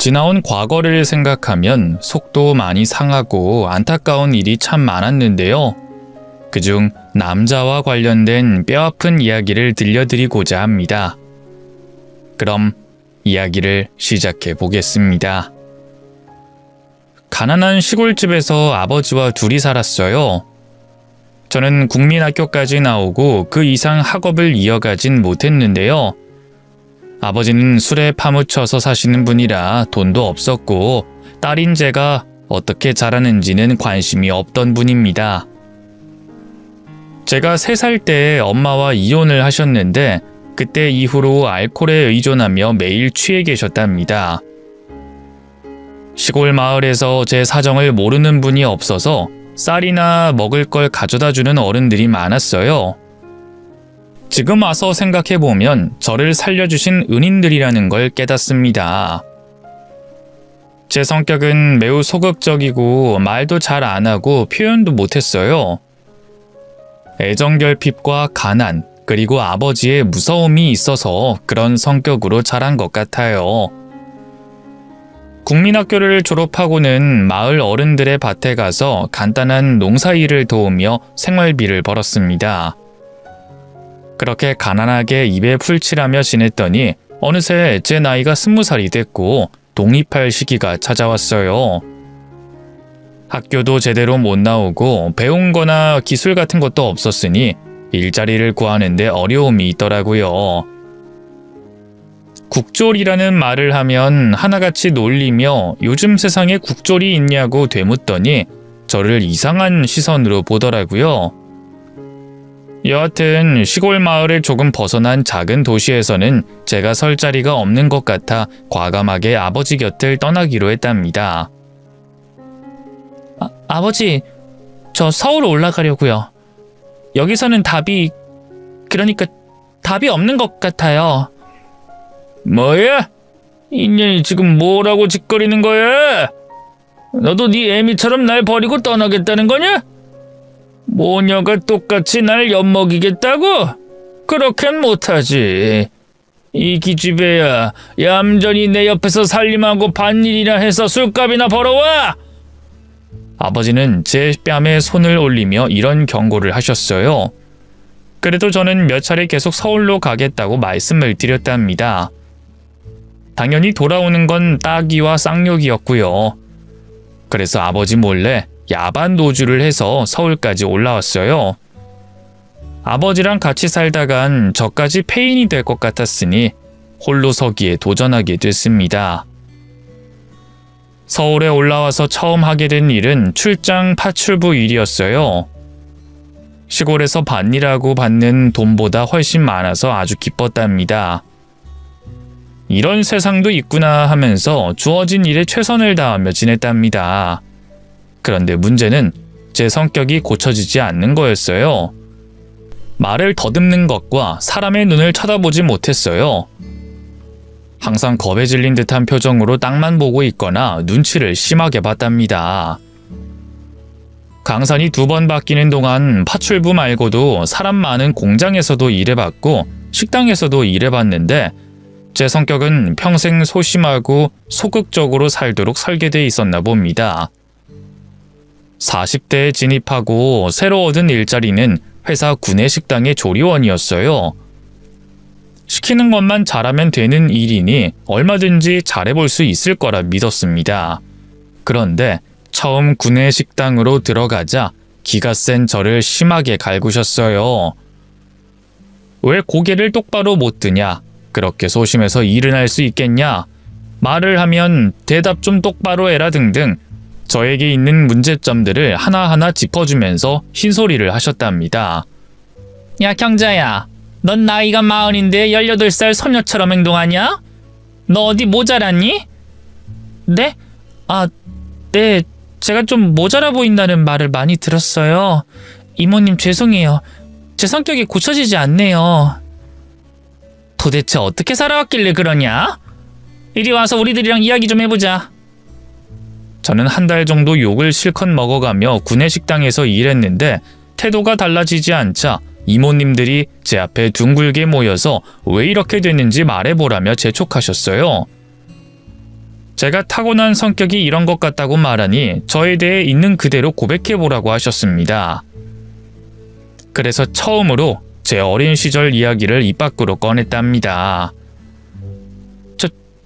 지나온 과거를 생각하면 속도 많이 상하고 안타까운 일이 참 많았는데요. 그중 남자와 관련된 뼈아픈 이야기를 들려드리고자 합니다. 그럼 이야기를 시작해 보겠습니다. 가난한 시골집에서 아버지와 둘이 살았어요. 저는 국민학교까지 나오고 그 이상 학업을 이어가진 못했는데요. 아버지는 술에 파묻혀서 사시는 분이라 돈도 없었고 딸인 제가 어떻게 자라는지는 관심이 없던 분입니다. 제가 3살 때 엄마와 이혼을 하셨는데 그때 이후로 알코올에 의존하며 매일 취해 계셨답니다. 시골 마을에서 제 사정을 모르는 분이 없어서 쌀이나 먹을 걸 가져다 주는 어른들이 많았어요. 지금 와서 생각해보면 저를 살려주신 은인들이라는 걸 깨닫습니다. 제 성격은 매우 소극적이고 말도 잘 안 하고 표현도 못했어요. 애정결핍과 가난, 그리고 아버지의 무서움이 있어서 그런 성격으로 자란 것 같아요. 국민학교를 졸업하고는 마을 어른들의 밭에 가서 간단한 농사일을 도우며 생활비를 벌었습니다. 그렇게 가난하게 입에 풀칠하며 지냈더니 어느새 제 나이가 20살이 됐고 독립할 시기가 찾아왔어요. 학교도 제대로 못 나오고 배운 거나 기술 같은 것도 없었으니 일자리를 구하는데 어려움이 있더라고요. 국졸이라는 말을 하면 하나같이 놀리며 요즘 세상에 국졸이 있냐고 되묻더니 저를 이상한 시선으로 보더라고요. 여하튼 시골 마을을 조금 벗어난 작은 도시에서는 제가 설 자리가 없는 것 같아 과감하게 아버지 곁을 떠나기로 했답니다. 아버지, 저 서울 올라가려고요. 여기서는 답이 없는 것 같아요. 뭐야? 인연이 지금 뭐라고 짓거리는 거야? 너도 네 애미처럼 날 버리고 떠나겠다는 거냐? 모녀가 똑같이 날 엿먹이겠다고? 그렇게는 못하지. 이 기집애야, 얌전히 내 옆에서 살림하고 밭일이나 해서 술값이나 벌어와! 아버지는 제 뺨에 손을 올리며 이런 경고를 하셨어요. 그래도 저는 몇 차례 계속 서울로 가겠다고 말씀을 드렸답니다. 당연히 돌아오는 건 따귀와 쌍욕이었고요. 그래서 아버지 몰래 야반 노주를 해서 서울까지 올라왔어요. 아버지랑 같이 살다간 저까지 폐인이 될 것 같았으니 홀로 서기에 도전하게 됐습니다. 서울에 올라와서 처음 하게 된 일은 출장 파출부 일이었어요. 시골에서 밭일하고 받는 돈보다 훨씬 많아서 아주 기뻤답니다. 이런 세상도 있구나 하면서 주어진 일에 최선을 다하며 지냈답니다. 그런데 문제는 제 성격이 고쳐지지 않는 거였어요. 말을 더듬는 것과 사람의 눈을 쳐다보지 못했어요. 항상 겁에 질린 듯한 표정으로 땅만 보고 있거나 눈치를 심하게 봤답니다. 강산이 2번 바뀌는 동안 파출부 말고도 사람 많은 공장에서도 일해봤고 식당에서도 일해봤는데 제 성격은 평생 소심하고 소극적으로 살도록 설계돼 있었나 봅니다. 40대에 진입하고 새로 얻은 일자리는 회사 구내식당의 조리원이었어요. 시키는 것만 잘하면 되는 일이니 얼마든지 잘해볼 수 있을 거라 믿었습니다. 그런데 처음 구내식당으로 들어가자 기가 센 저를 심하게 갈구셨어요. 왜 고개를 똑바로 못 드냐? 그렇게 소심해서 일은 할 수 있겠냐? 말을 하면 대답 좀 똑바로 해라 등등 저에게 있는 문제점들을 하나하나 짚어주면서 흰소리를 하셨답니다. 야 경자야, 넌 나이가 40인데 18살 소녀처럼 행동하냐? 너 어디 모자랐니? 네? 네, 제가 좀 모자라 보인다는 말을 많이 들었어요. 이모님 죄송해요. 제 성격이 고쳐지지 않네요. 도대체 어떻게 살아왔길래 그러냐? 이리 와서 우리들이랑 이야기 좀 해보자. 저는 한 달 정도 욕을 실컷 먹어가며 구내식당에서 일했는데 태도가 달라지지 않자 이모님들이 제 앞에 둥글게 모여서 왜 이렇게 됐는지 말해보라며 재촉하셨어요. 제가 타고난 성격이 이런 것 같다고 말하니 저에 대해 있는 그대로 고백해보라고 하셨습니다. 그래서 처음으로 제 어린 시절 이야기를 입 밖으로 꺼냈답니다.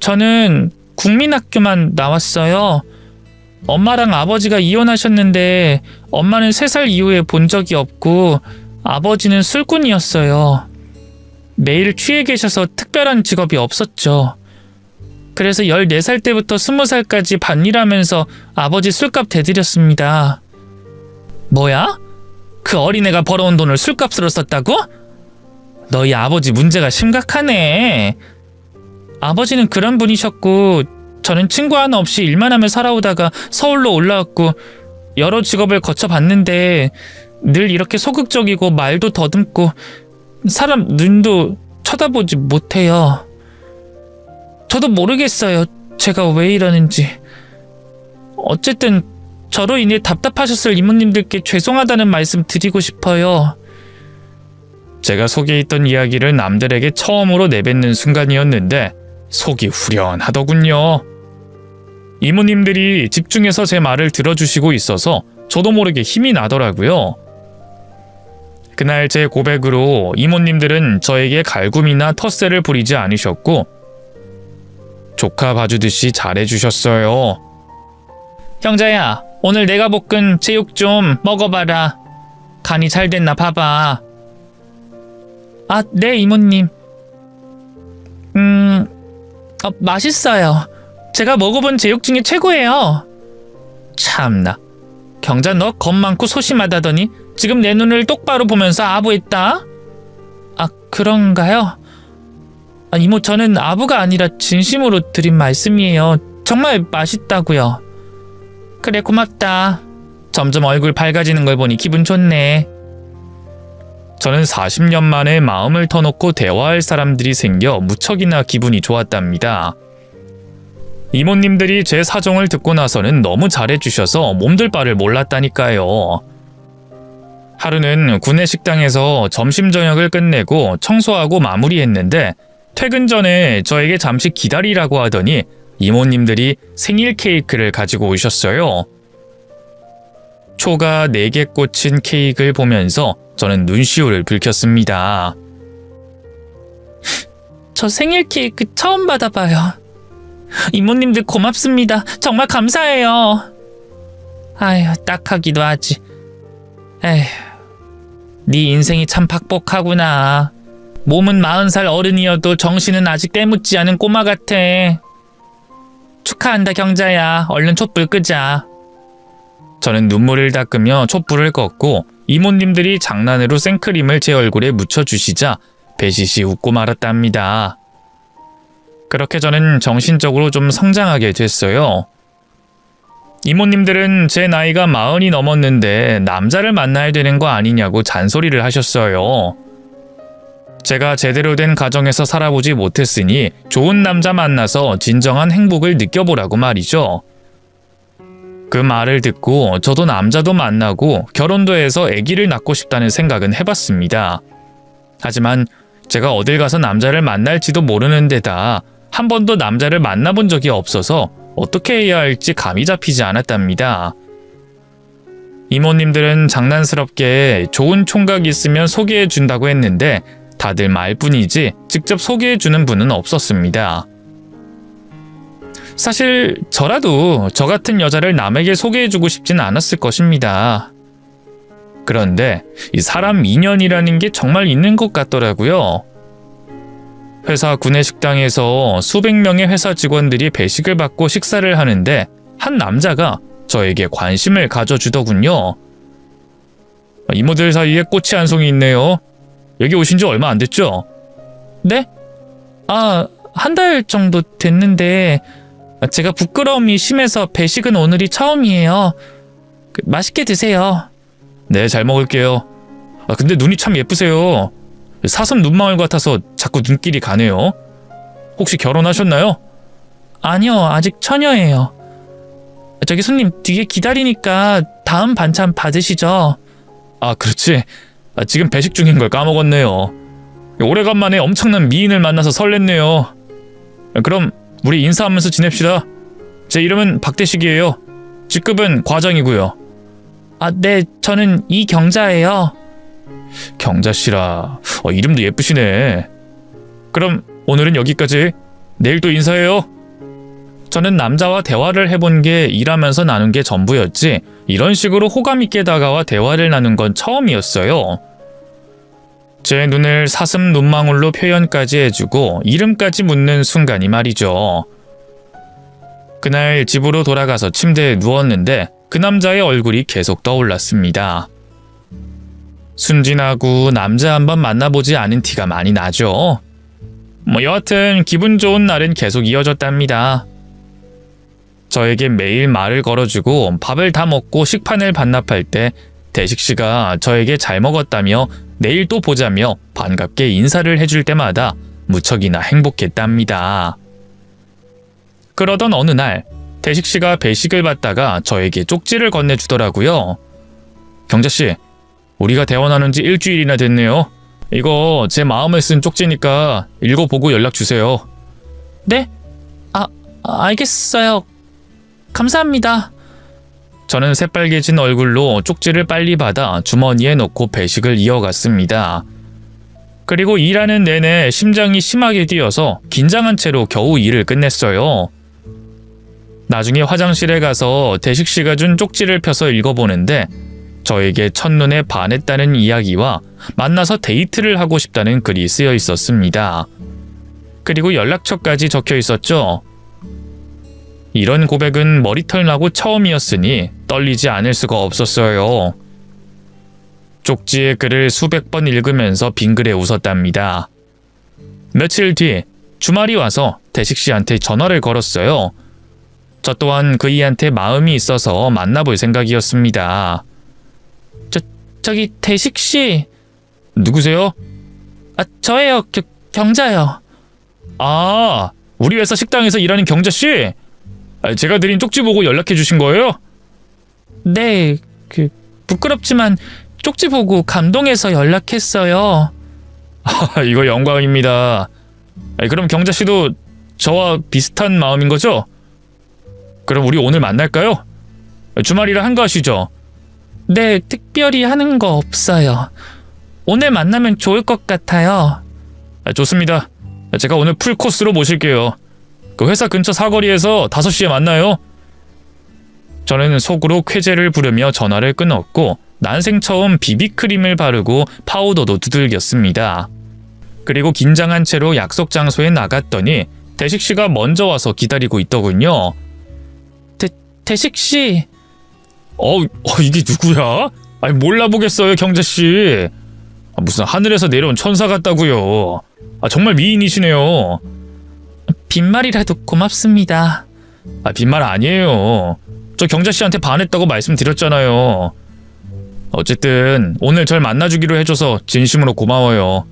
저는 국민학교만 나왔어요. 엄마랑 아버지가 이혼하셨는데 엄마는 3살 이후에 본 적이 없고 아버지는 술꾼이었어요. 매일 취해 계셔서 특별한 직업이 없었죠. 그래서 14살 때부터 20살까지 밭일하면서 아버지 술값 대드렸습니다. 뭐야? 그 어린애가 벌어온 돈을 술값으로 썼다고? 너희 아버지 문제가 심각하네. 아버지는 그런 분이셨고 저는 친구 하나 없이 일만 하며 살아오다가 서울로 올라왔고 여러 직업을 거쳐봤는데 늘 이렇게 소극적이고 말도 더듬고 사람 눈도 쳐다보지 못해요. 저도 모르겠어요. 제가 왜 이러는지. 어쨌든 저로 인해 답답하셨을 이모님들께 죄송하다는 말씀 드리고 싶어요. 제가 속에 있던 이야기를 남들에게 처음으로 내뱉는 순간이었는데 속이 후련하더군요. 이모님들이 집중해서 제 말을 들어주시고 있어서 저도 모르게 힘이 나더라고요. 그날 제 고백으로 이모님들은 저에게 갈굼이나 텃세를 부리지 않으셨고 조카 봐주듯이 잘해주셨어요. 형제야, 오늘 내가 볶은 제육 좀 먹어봐라. 간이 잘 됐나 봐봐. 아, 네 이모님. 맛있어요. 제가 먹어본 제육 중에 최고예요. 참나. 경자 너 겁 많고 소심하다더니 지금 내 눈을 똑바로 보면서 아부했다? 아, 그런가요? 아, 이모 저는 아부가 아니라 진심으로 드린 말씀이에요. 정말 맛있다고요. 그래 고맙다. 점점 얼굴 밝아지는 걸 보니 기분 좋네. 저는 40년 만에 마음을 터놓고 대화할 사람들이 생겨 무척이나 기분이 좋았답니다. 이모님들이 제 사정을 듣고 나서는 너무 잘해주셔서 몸둘 바를 몰랐다니까요. 하루는 구내 식당에서 점심 저녁을 끝내고 청소하고 마무리했는데 퇴근 전에 저에게 잠시 기다리라고 하더니 이모님들이 생일 케이크를 가지고 오셨어요. 초가 4개 꽂힌 케이크를 보면서 저는 눈시울을 붉혔습니다. 저 생일 케이크 처음 받아봐요. 이모님들 고맙습니다. 정말 감사해요. 아휴, 딱하기도 하지. 에휴, 네 인생이 참 팍복하구나. 몸은 40살 어른이어도 정신은 아직 때묻지 않은 꼬마 같아. 축하한다 경자야. 얼른 촛불 끄자. 저는 눈물을 닦으며 촛불을 껐고 이모님들이 장난으로 생크림을 제 얼굴에 묻혀주시자 배시시 웃고 말았답니다. 그렇게 저는 정신적으로 좀 성장하게 됐어요. 이모님들은 제 나이가 40이 넘었는데 남자를 만나야 되는 거 아니냐고 잔소리를 하셨어요. 제가 제대로 된 가정에서 살아보지 못했으니 좋은 남자 만나서 진정한 행복을 느껴보라고 말이죠. 그 말을 듣고 저도 남자도 만나고 결혼도 해서 아기를 낳고 싶다는 생각은 해봤습니다. 하지만 제가 어딜 가서 남자를 만날지도 모르는 데다 한 번도 남자를 만나본 적이 없어서 어떻게 해야 할지 감이 잡히지 않았답니다. 이모님들은 장난스럽게 좋은 총각 있으면 소개해준다고 했는데 다들 말뿐이지 직접 소개해주는 분은 없었습니다. 사실 저라도 저 같은 여자를 남에게 소개해주고 싶진 않았을 것입니다. 그런데 이 사람 인연이라는 게 정말 있는 것 같더라고요. 회사 구내식당에서 수백 명의 회사 직원들이 배식을 받고 식사를 하는데 한 남자가 저에게 관심을 가져주더군요. 이모들 사이에 꽃이 한 송이 있네요. 여기 오신 지 얼마 안 됐죠? 네? 아, 한 달 정도 됐는데 제가 부끄러움이 심해서 배식은 오늘이 처음이에요. 맛있게 드세요. 네, 잘 먹을게요. 근데 눈이 참 예쁘세요. 사슴 눈망울 같아서 자꾸 눈길이 가네요. 혹시 결혼하셨나요? 아니요, 아직 처녀예요. 저기 손님 뒤에 기다리니까 다음 반찬 받으시죠. 아, 그렇지. 지금 배식 중인 걸 까먹었네요. 오래간만에 엄청난 미인을 만나서 설렜네요. 그럼 우리 인사하면서 지냅시다. 제 이름은 박대식이에요. 직급은 과장이고요. 아, 네, 저는 이경자예요. 경자씨라. 이름도 예쁘시네. 그럼 오늘은 여기까지. 내일 또 인사해요. 저는 남자와 대화를 해본 게 일하면서 나눈 게 전부였지 이런 식으로 호감 있게 다가와 대화를 나눈 건 처음이었어요. 제 눈을 사슴 눈망울로 표현까지 해주고 이름까지 묻는 순간이 말이죠. 그날 집으로 돌아가서 침대에 누웠는데 그 남자의 얼굴이 계속 떠올랐습니다. 순진하고 남자 한번 만나보지 않은 티가 많이 나죠. 여하튼 기분 좋은 날은 계속 이어졌답니다. 저에게 매일 말을 걸어주고 밥을 다 먹고 식판을 반납할 때 대식씨가 저에게 잘 먹었다며 내일 또 보자며 반갑게 인사를 해줄 때마다 무척이나 행복했답니다. 그러던 어느 날 대식씨가 배식을 받다가 저에게 쪽지를 건네주더라고요. 경자씨, 우리가 대화 나눈 지 일주일이나 됐네요. 이거 제 마음을 쓴 쪽지니까 읽어보고 연락주세요. 네? 알겠어요. 감사합니다. 저는 새빨개진 얼굴로 쪽지를 빨리 받아 주머니에 넣고 배식을 이어갔습니다. 그리고 일하는 내내 심장이 심하게 뛰어서 긴장한 채로 겨우 일을 끝냈어요. 나중에 화장실에 가서 대식씨가 준 쪽지를 펴서 읽어보는데 저에게 첫눈에 반했다는 이야기와 만나서 데이트를 하고 싶다는 글이 쓰여 있었습니다. 그리고 연락처까지 적혀 있었죠. 이런 고백은 머리털 나고 처음이었으니 떨리지 않을 수가 없었어요. 쪽지의 글을 수백 번 읽으면서 빙그레 웃었답니다. 며칠 뒤 주말이 와서 대식씨한테 전화를 걸었어요. 저 또한 그이한테 마음이 있어서 만나볼 생각이었습니다. 저기 대식씨. 누구세요? 저예요. 경자요. 아, 우리 회사 식당에서 일하는 경자씨? 제가 드린 쪽지 보고 연락해 주신 거예요? 네, 부끄럽지만 쪽지 보고 감동해서 연락했어요. 이거 영광입니다. 그럼 경자씨도 저와 비슷한 마음인 거죠? 그럼 우리 오늘 만날까요? 주말이라 한가하시죠? 네, 특별히 하는 거 없어요. 오늘 만나면 좋을 것 같아요. 좋습니다. 제가 오늘 풀코스로 모실게요. 그 회사 근처 사거리에서 5시에 만나요. 저는 속으로 쾌재를 부르며 전화를 끊었고 난생 처음 비비크림을 바르고 파우더도 두들겼습니다. 그리고 긴장한 채로 약속 장소에 나갔더니 대식씨가 먼저 와서 기다리고 있더군요. 대식씨. 이게 누구야? 몰라보겠어요, 경자씨. 무슨 하늘에서 내려온 천사 같다고요. 정말 미인이시네요. 빈말이라도 고맙습니다. 빈말 아니에요. 저 경자씨한테 반했다고 말씀드렸잖아요. 어쨌든 오늘 절 만나주기로 해줘서 진심으로 고마워요.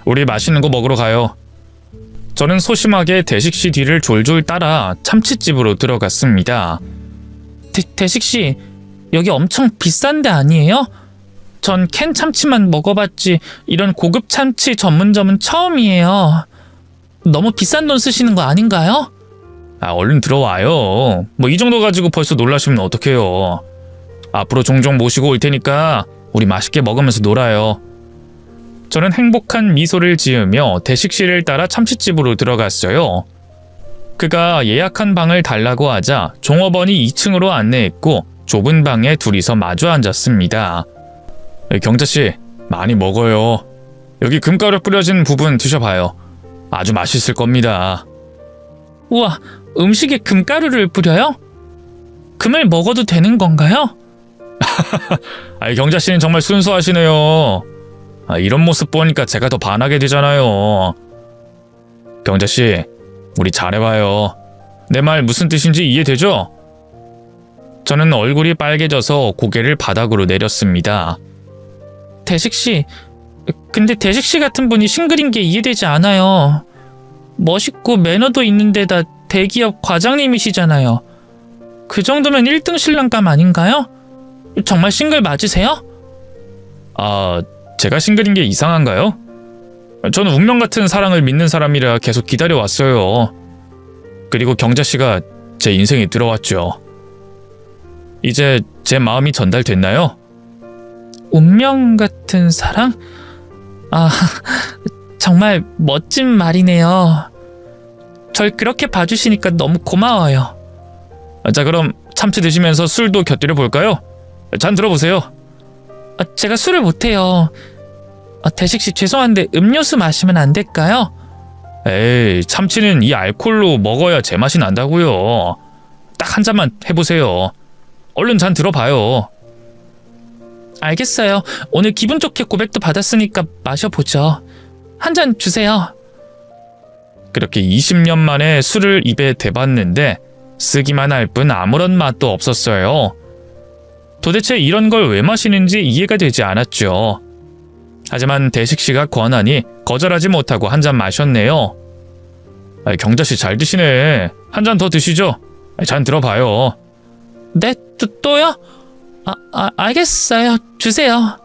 우리 맛있는 거 먹으러 가요. 저는 소심하게 대식씨 뒤를 졸졸 따라 참치집으로 들어갔습니다. 대식씨, 여기 엄청 비싼 데 아니에요? 전 캔 참치만 먹어봤지 이런 고급 참치 전문점은 처음이에요. 너무 비싼 돈 쓰시는 거 아닌가요? 얼른 들어와요. 이 정도 가지고 벌써 놀라시면 어떡해요. 앞으로 종종 모시고 올 테니까 우리 맛있게 먹으면서 놀아요. 저는 행복한 미소를 지으며 대식씨를 따라 참치집으로 들어갔어요. 그가 예약한 방을 달라고 하자 종업원이 2층으로 안내했고 좁은 방에 둘이서 마주 앉았습니다. 경자씨, 많이 먹어요. 여기 금가루 뿌려진 부분 드셔봐요. 아주 맛있을 겁니다. 우와, 음식에 금가루를 뿌려요? 금을 먹어도 되는 건가요? 경자씨는 정말 순수하시네요. 이런 모습 보니까 제가 더 반하게 되잖아요. 경자씨, 우리 잘해봐요. 내 말 무슨 뜻인지 이해되죠? 저는 얼굴이 빨개져서 고개를 바닥으로 내렸습니다. 대식씨, 근데 대식씨 같은 분이 싱글인 게 이해되지 않아요. 멋있고 매너도 있는 데다 대기업 과장님이시잖아요. 그 정도면 1등 신랑감 아닌가요? 정말 싱글 맞으세요? 제가 싱글인 게 이상한가요? 저는 운명 같은 사랑을 믿는 사람이라 계속 기다려왔어요. 그리고 경자씨가 제 인생에 들어왔죠. 이제 제 마음이 전달됐나요? 운명 같은 사랑? 아, 정말 멋진 말이네요. 절 그렇게 봐주시니까 너무 고마워요. 자, 그럼 참치 드시면서 술도 곁들여 볼까요? 잔 들어보세요. 제가 술을 못해요. 대식씨 죄송한데 음료수 마시면 안 될까요? 에이, 참치는 이 알코올로 먹어야 제맛이 난다고요. 딱 한 잔만 해보세요. 얼른 잔 들어봐요. 알겠어요. 오늘 기분 좋게 고백도 받았으니까 마셔보죠. 한 잔 주세요. 그렇게 20년 만에 술을 입에 대봤는데 쓰기만 할 뿐 아무런 맛도 없었어요. 도대체 이런 걸 왜 마시는지 이해가 되지 않았죠. 하지만 대식씨가 권하니 거절하지 못하고 한 잔 마셨네요. 경자씨 잘 드시네. 한 잔 더 드시죠. 잔 들어봐요. 네? 또요? 알겠어요. 주세요.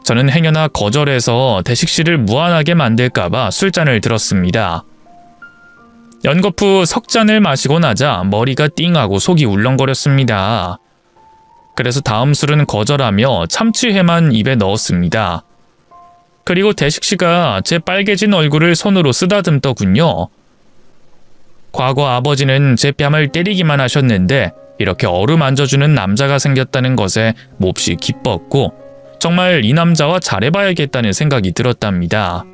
저는 행여나 거절해서 대식씨를 무안하게 만들까봐 술잔을 들었습니다. 연거푸 석 잔을 마시고 나자 머리가 띵하고 속이 울렁거렸습니다. 그래서 다음 술은 거절하며 참치회만 입에 넣었습니다. 그리고 대식씨가 제 빨개진 얼굴을 손으로 쓰다듬더군요. 과거 아버지는 제 뺨을 때리기만 하셨는데 이렇게 어루만져주는 남자가 생겼다는 것에 몹시 기뻤고 정말 이 남자와 잘해봐야겠다는 생각이 들었답니다.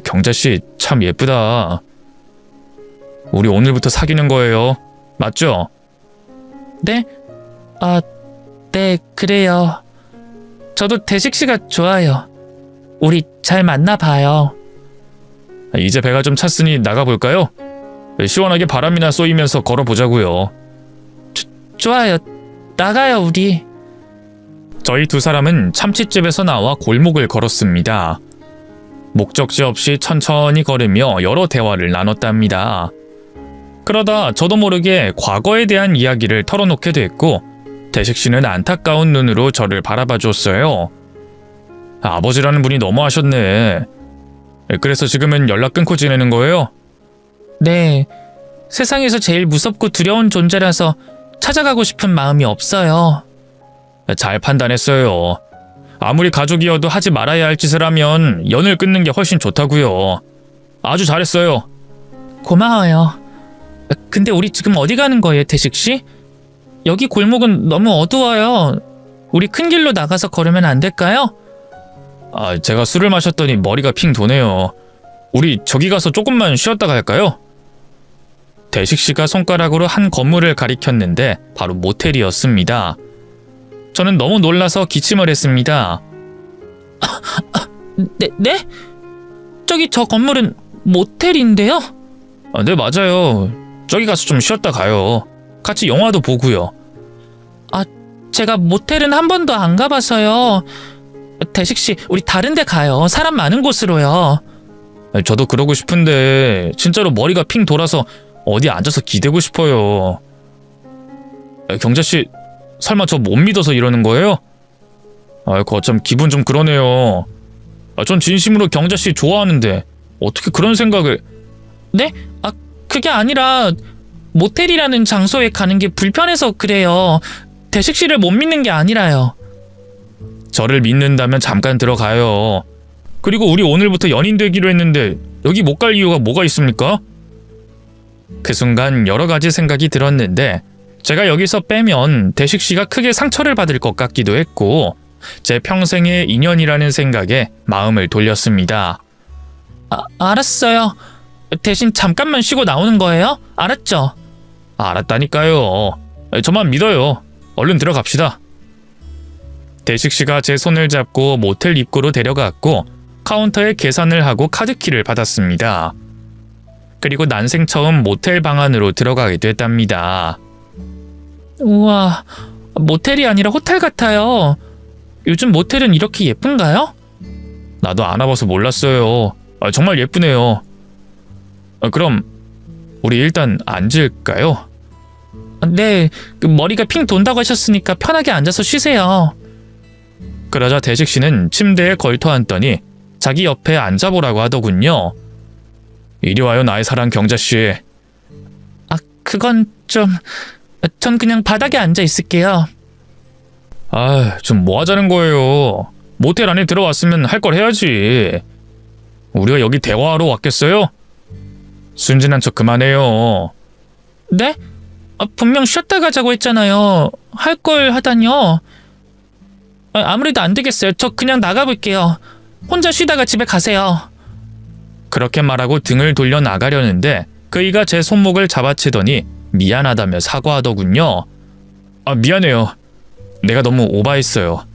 경자씨 참 예쁘다. 우리 오늘부터 사귀는 거예요. 맞죠? 네? 네, 그래요. 저도 대식씨가 좋아요. 우리 잘 만나봐요. 이제 배가 좀 찼으니 나가볼까요? 시원하게 바람이나 쏘이면서 걸어보자고요. 좋아요. 나가요, 우리. 저희 두 사람은 참치집에서 나와 골목을 걸었습니다. 목적지 없이 천천히 걸으며 여러 대화를 나눴답니다. 그러다 저도 모르게 과거에 대한 이야기를 털어놓게 됐고 대식씨는 안타까운 눈으로 저를 바라봐 줬어요. 아버지라는 분이 너무하셨네. 그래서 지금은 연락 끊고 지내는 거예요? 네. 세상에서 제일 무섭고 두려운 존재라서 찾아가고 싶은 마음이 없어요. 잘 판단했어요. 아무리 가족이어도 하지 말아야 할 짓을 하면 연을 끊는 게 훨씬 좋다고요. 아주 잘했어요. 고마워요. 근데 우리 지금 어디 가는 거예요, 대식씨? 여기 골목은 너무 어두워요. 우리 큰 길로 나가서 걸으면 안 될까요? 제가 술을 마셨더니 머리가 핑 도네요. 우리 저기 가서 조금만 쉬었다 갈까요? 대식씨가 손가락으로 한 건물을 가리켰는데 바로 모텔이었습니다. 저는 너무 놀라서 기침을 했습니다. 네? 저기 저 건물은 모텔인데요? 네, 맞아요. 저기 가서 좀 쉬었다 가요. 같이 영화도 보고요. 제가 모텔은 한 번도 안 가봐서요. 대식씨, 우리 다른 데 가요. 사람 많은 곳으로요. 저도 그러고 싶은데 진짜로 머리가 핑 돌아서 어디 앉아서 기대고 싶어요. 경자씨, 설마 저 못 믿어서 이러는 거예요? 거참 기분 좀 그러네요. 전 진심으로 경자씨 좋아하는데 어떻게 그런 생각을... 네? 그게 아니라 모텔이라는 장소에 가는 게 불편해서 그래요. 대식씨를 못 믿는 게 아니라요. 저를 믿는다면 잠깐 들어가요. 그리고 우리 오늘부터 연인 되기로 했는데 여기 못 갈 이유가 뭐가 있습니까? 그 순간 여러 가지 생각이 들었는데 제가 여기서 빼면 대식씨가 크게 상처를 받을 것 같기도 했고 제 평생의 인연이라는 생각에 마음을 돌렸습니다. 알았어요. 대신 잠깐만 쉬고 나오는 거예요? 알았죠? 알았다니까요. 저만 믿어요. 얼른 들어갑시다. 대식씨가 제 손을 잡고 모텔 입구로 데려갔고 카운터에 계산을 하고 카드키를 받았습니다. 그리고 난생 처음 모텔 방 안으로 들어가게 됐답니다. 우와, 모텔이 아니라 호텔 같아요. 요즘 모텔은 이렇게 예쁜가요? 나도 안 와봐서 몰랐어요. 정말 예쁘네요. 그럼 우리 일단 앉을까요? 네, 머리가 핑 돈다고 하셨으니까 편하게 앉아서 쉬세요. 그러자 대식씨는 침대에 걸터 앉더니 자기 옆에 앉아보라고 하더군요. 이리 와요, 나의 사랑 경자씨. 그건 좀... 전 그냥 바닥에 앉아 있을게요. 아, 좀 뭐 하자는 거예요? 모텔 안에 들어왔으면 할 걸 해야지. 우리가 여기 대화하러 왔겠어요? 순진한 척 그만해요. 네? 분명 쉬었다 가자고 했잖아요. 할 걸 하다니요. 아무래도 안 되겠어요. 저 그냥 나가볼게요. 혼자 쉬다가 집에 가세요. 그렇게 말하고 등을 돌려 나가려는데 그이가 제 손목을 잡아채더니 미안하다며 사과하더군요. 아, 미안해요. 내가 너무 오바했어요.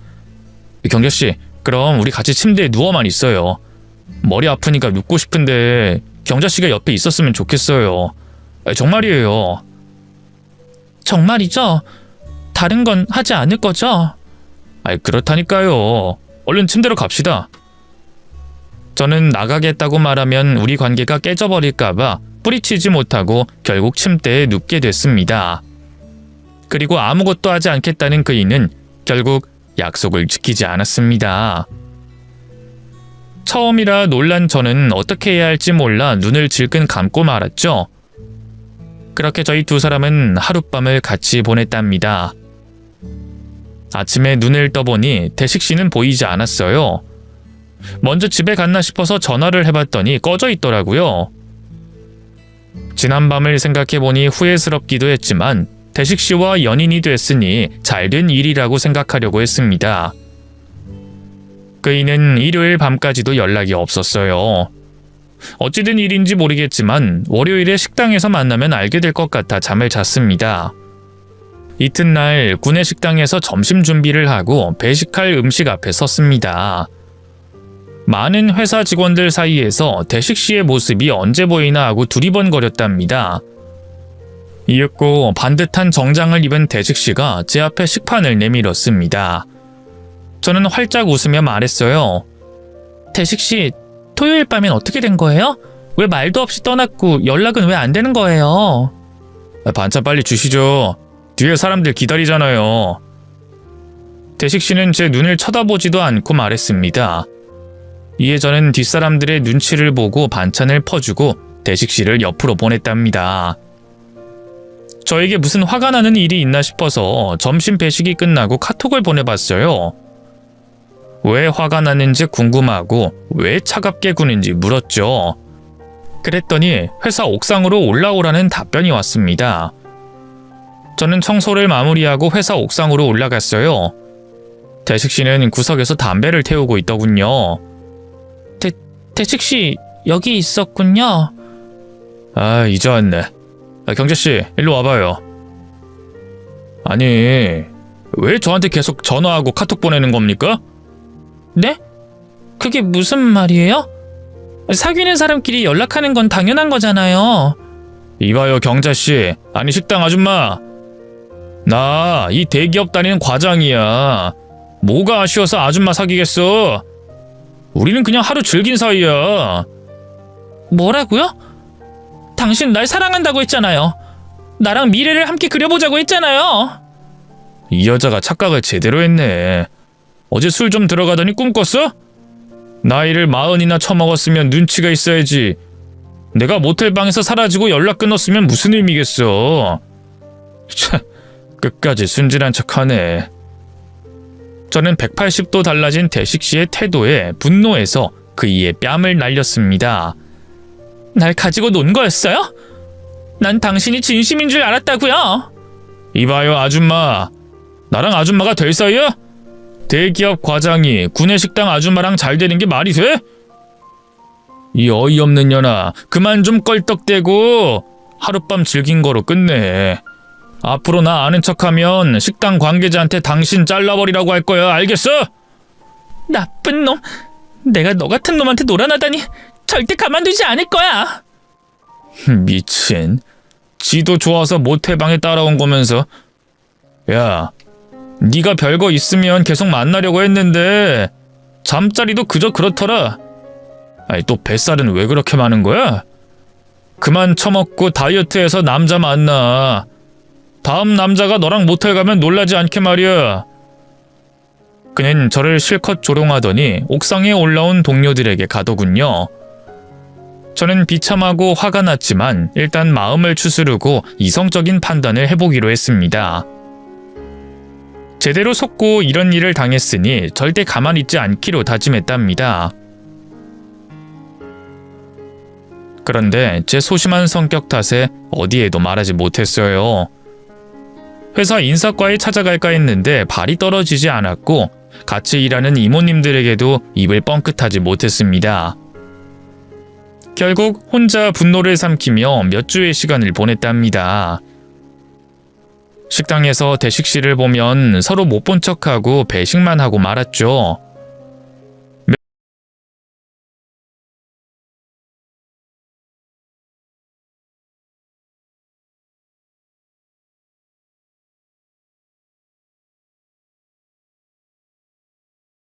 경자씨, 그럼 우리 같이 침대에 누워만 있어요. 머리 아프니까 눕고 싶은데 경자씨가 옆에 있었으면 좋겠어요. 정말이에요. 정말이죠? 다른 건 하지 않을 거죠? 그렇다니까요. 얼른 침대로 갑시다. 저는 나가겠다고 말하면 우리 관계가 깨져버릴까봐 뿌리치지 못하고 결국 침대에 눕게 됐습니다. 그리고 아무것도 하지 않겠다는 그이는 결국 약속을 지키지 않았습니다. 처음이라 놀란 저는 어떻게 해야 할지 몰라 눈을 질끈 감고 말았죠. 그렇게 저희 두 사람은 하룻밤을 같이 보냈답니다. 아침에 눈을 떠보니 대식 씨는 보이지 않았어요. 먼저 집에 갔나 싶어서 전화를 해봤더니 꺼져 있더라고요. 지난밤을 생각해보니 후회스럽기도 했지만 대식 씨와 연인이 됐으니 잘된 일이라고 생각하려고 했습니다. 그이는 일요일 밤까지도 연락이 없었어요. 어찌된 일인지 모르겠지만 월요일에 식당에서 만나면 알게 될 것 같아 잠을 잤습니다. 이튿날 구내식당에서 점심 준비를 하고 배식할 음식 앞에 섰습니다. 많은 회사 직원들 사이에서 대식 씨의 모습이 언제 보이나 하고 두리번거렸답니다. 이윽고 반듯한 정장을 입은 대식 씨가 제 앞에 식판을 내밀었습니다. 저는 활짝 웃으며 말했어요. 대식 씨, 토요일 밤엔 어떻게 된 거예요? 왜 말도 없이 떠났고 연락은 왜 안 되는 거예요? 반찬 빨리 주시죠. 뒤에 사람들 기다리잖아요. 대식 씨는 제 눈을 쳐다보지도 않고 말했습니다. 이에 저는 뒷사람들의 눈치를 보고 반찬을 퍼주고 대식 씨를 옆으로 보냈답니다. 저에게 무슨 화가 나는 일이 있나 싶어서 점심 배식이 끝나고 카톡을 보내봤어요. 왜 화가 나는지 궁금하고 왜 차갑게 구는지 물었죠. 그랬더니 회사 옥상으로 올라오라는 답변이 왔습니다. 저는 청소를 마무리하고 회사 옥상으로 올라갔어요. 대식 씨는 구석에서 담배를 태우고 있더군요. 대식 씨, 여기 있었군요. 아, 이제 왔네. 경재씨, 일로 와봐요. 아니, 왜 저한테 계속 전화하고 카톡 보내는 겁니까? 네? 그게 무슨 말이에요? 사귀는 사람끼리 연락하는 건 당연한 거잖아요. 이봐요, 경자씨. 아니, 식당 아줌마. 나 이 대기업 다니는 과장이야. 뭐가 아쉬워서 아줌마 사귀겠어? 우리는 그냥 하루 즐긴 사이야. 뭐라고요? 당신 날 사랑한다고 했잖아요. 나랑 미래를 함께 그려보자고 했잖아요. 이 여자가 착각을 제대로 했네. 어제 술 좀 들어가더니 꿈꿨어? 나이를 40이나 처먹었으면 눈치가 있어야지. 내가 모텔방에서 사라지고 연락 끊었으면 무슨 의미겠어. 참, 끝까지 순진한 척하네. 저는 180도 달라진 대식 씨의 태도에 분노해서 그이의 뺨을 날렸습니다. 날 가지고 논 거였어요? 난 당신이 진심인 줄 알았다고요. 이봐요, 아줌마. 나랑 아줌마가 될 사이야? 대기업 과장이 구내식당 아줌마랑 잘 되는 게 말이 돼? 이 어이없는 년아, 그만 좀 껄떡대고 하룻밤 즐긴 거로 끝내. 앞으로 나 아는 척하면 식당 관계자한테 당신 잘라버리라고 할 거야. 알겠어? 나쁜 놈. 내가 너 같은 놈한테 놀아나다니 절대 가만두지 않을 거야. 미친. 지도 좋아서 모텔방에 따라온 거면서. 야, 네가 별거 있으면 계속 만나려고 했는데 잠자리도 그저 그렇더라. 아니, 또 뱃살은 왜 그렇게 많은 거야? 그만 처먹고 다이어트해서 남자 만나. 다음 남자가 너랑 모텔 가면 놀라지 않게 말이야. 그는 저를 실컷 조롱하더니 옥상에 올라온 동료들에게 가더군요. 저는 비참하고 화가 났지만 일단 마음을 추스르고 이성적인 판단을 해보기로 했습니다. 제대로 속고 이런 일을 당했으니 절대 가만히 있지 않기로 다짐했답니다. 그런데 제 소심한 성격 탓에 어디에도 말하지 못했어요. 회사 인사과에 찾아갈까 했는데 발이 떨어지지 않았고 같이 일하는 이모님들에게도 입을 뻥끗하지 못했습니다. 결국 혼자 분노를 삼키며 몇 주의 시간을 보냈답니다. 식당에서 대식 씨를 보면 서로 못 본 척하고 배식만 하고 말았죠.